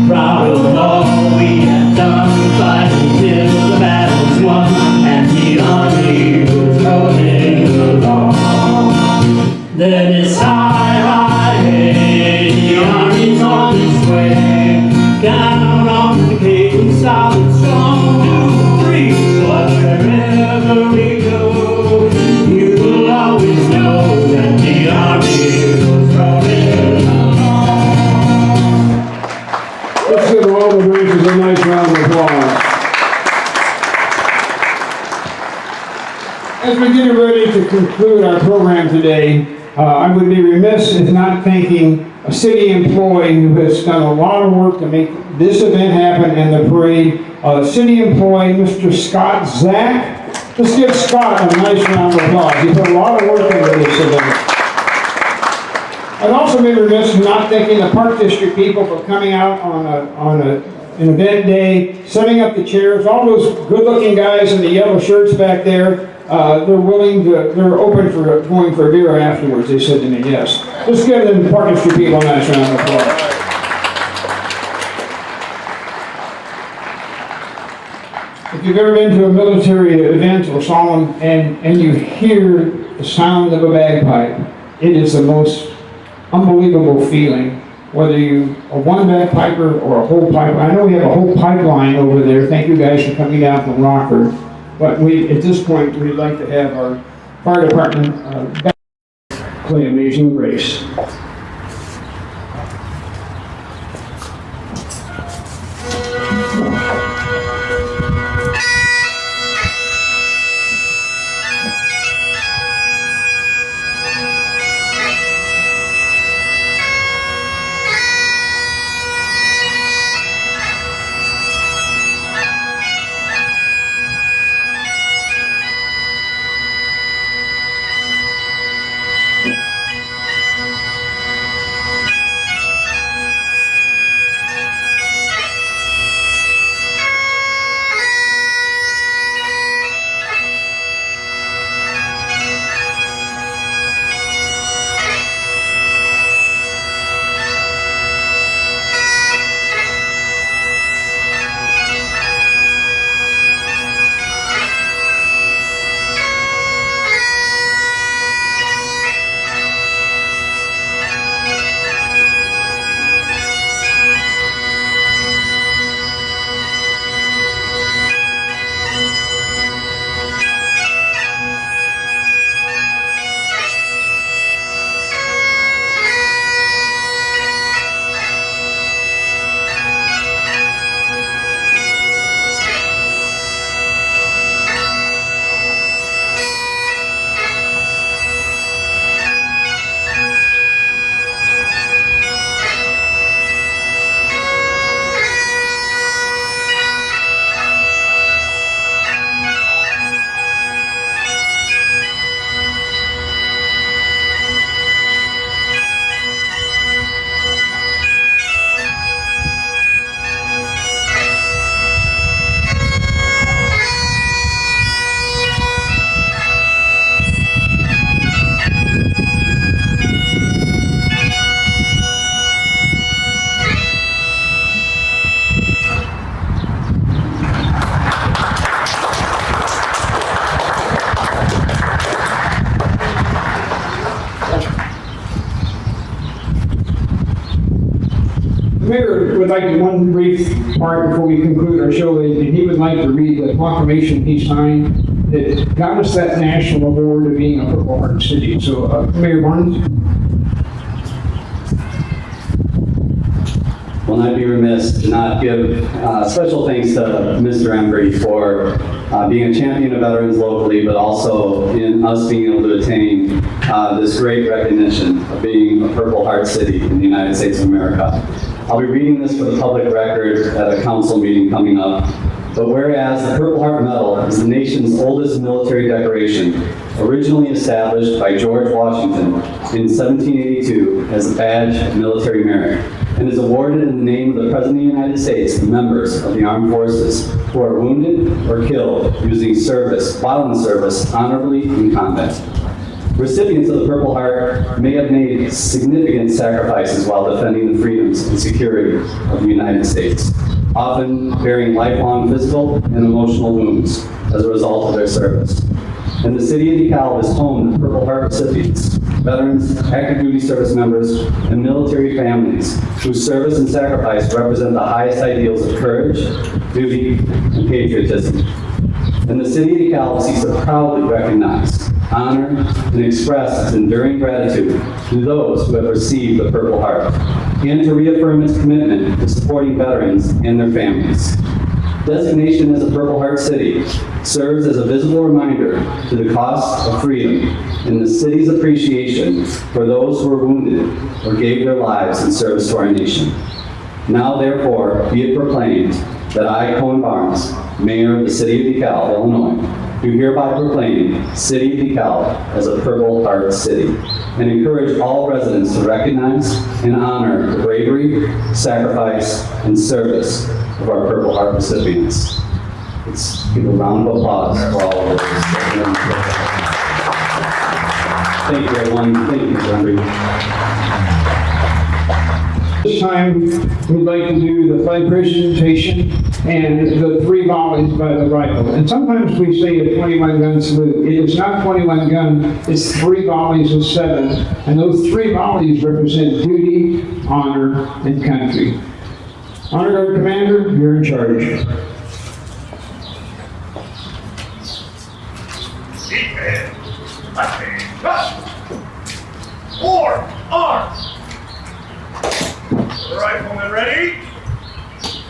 J: Proud of all we have done, fighting till the battle's won, and the army goes rolling along. Then it's high, high, hey, the army's on its way, down on the cave, solid, strong, new free. But wherever we go, you will always know that the army goes rolling along.
B: Let's give all the Rangers a nice round of applause. As we're getting ready to conclude our program today, I would be remiss if not thanking a city employee who has done a lot of work to make this event happen and the parade. City employee, Mr. Scott Zach. Let's give Scott a nice round of applause. He put a lot of work into this event. I'd also be remiss in not thanking the Park District people for coming out on an event day, setting up the chairs, all those good-looking guys in the yellow shirts back there. They're open for going for a beer afterwards, they said to me, yes. Let's give the Park District people a nice round of applause. If you've ever been to a military event or solemn and you hear the sound of a bagpipe, it is the most unbelievable feeling. Whether you are one bagpiper or a whole pipe, I know we have a whole pipeline over there. Thank you guys for coming down from Rockford. But at this point, we'd like to have our fire department play Amazing Grace. The mayor would like one brief part before we conclude our show, and he would like to read the proclamation he signed that got us that national award of being a Purple Heart City. So, Mayor Barnes.
F: Will not be remiss to not give special thanks to Mr. Embry for being a champion of veterans locally, but also in us being able to attain this great recognition of being a Purple Heart City in the United States of America. I'll be reading this for the public record at a council meeting coming up But whereas the Purple Heart Medal is the nation's oldest military decoration, originally established by George Washington in 1782 as a badge of military merit, and is awarded in the name of the President of the United States to members of the armed forces who are wounded or killed using service, while in service, honorably in combat. Recipients of the Purple Heart may have made significant sacrifices while defending the freedoms and security of the United States, often bearing lifelong physical and emotional wounds as a result of their service. And the city of DeKalb is home to Purple Heart recipients, veterans, active duty service members, and military families whose service and sacrifice represent the highest ideals of courage, duty, and patriotism. And the city of DeKalb seeks to proudly recognize, honor, and express its enduring gratitude to those who have received the Purple Heart, and to reaffirm its commitment to supporting veterans and their families. Designation as a Purple Heart City serves as a visible reminder to the cost of freedom and the city's appreciation for those who were wounded or gave their lives in service to our nation. Now, therefore, be it proclaimed that I, Cohen Barnes, Mayor of the City of DeKalb, Illinois, do hereby proclaim City of DeKalb as a Purple Heart City, and encourage all residents to recognize and honor the bravery, sacrifice, and service of our Purple Heart recipients. Let's give a round of applause for all of this. Thank you, everyone. Thank you, Henry.
B: This time, we'd like to do the flag presentation and the 3 volleys by the rifle. And sometimes we say a 21 gun salute. It is not 21 gun, it's 3 volleys of 7. And those 3 volleys represent duty, honor, and country. Honor Guard Commander, you're in charge.
J: Defense, left hand, cut. Forward, arms. The rifleman ready.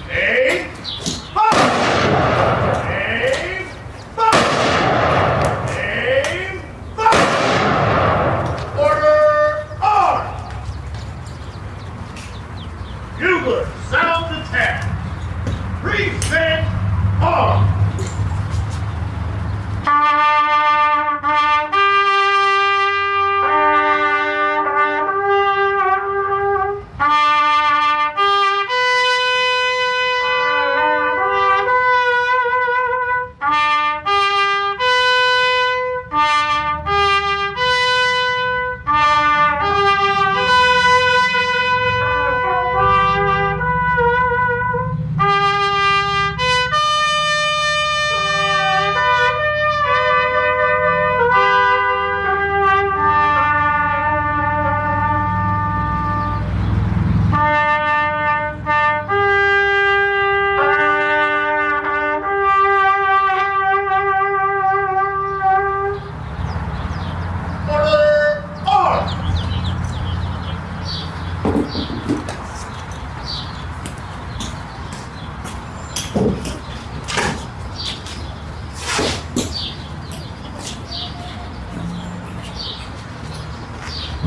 J: Aim, fire. Aim, fire. Aim, fire. Order, arms. Bugler, sound attack. Present, arms.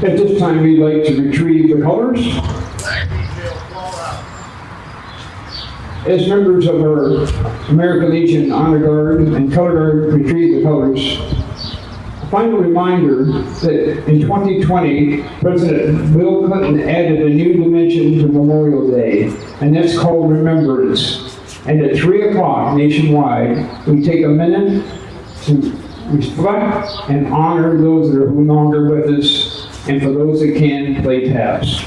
B: At this time, we'd like to retrieve the colors. As members of our American Legion Honor Guard and Color Guard retrieve the colors, a final reminder that in 2020, President Bill Clinton added a new dimension to Memorial Day, and that's called remembrance. And at 3 o'clock nationwide, we take a minute to reflect and honor those that are no longer with us, and for those that can, play taps.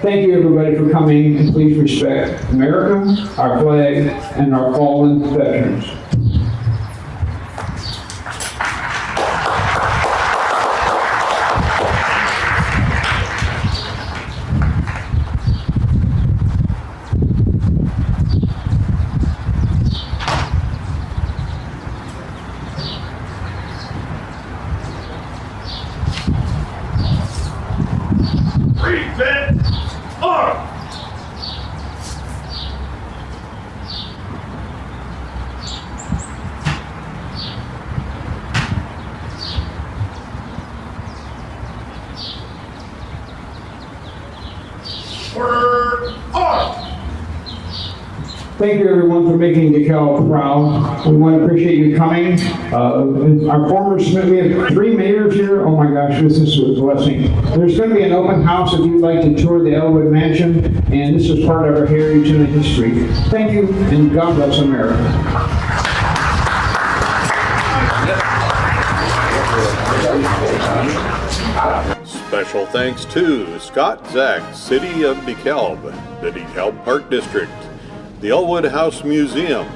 B: Thank you, everybody, for coming, and please respect America, our flag, and our fallen veterans.
J: Present, arms. Order, arms.
B: Thank you, everyone, for making DeKalb proud. We want to appreciate you coming. Our former Smith, we have 3 mayors here. Oh my gosh, this is a blessing. There's going to be an open house if you'd like to tour the Elwood Mansion, and this is part of our heritage and history. Thank you, and God bless America.
A: Special thanks to Scott Zach, City of DeKalb, the DeKalb Park District, the Elwood House Museum,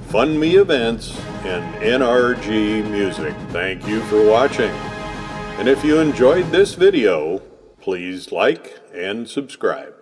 A: Fund Me Events, and NRG Music. Thank you for watching. And if you enjoyed this video, please like and subscribe.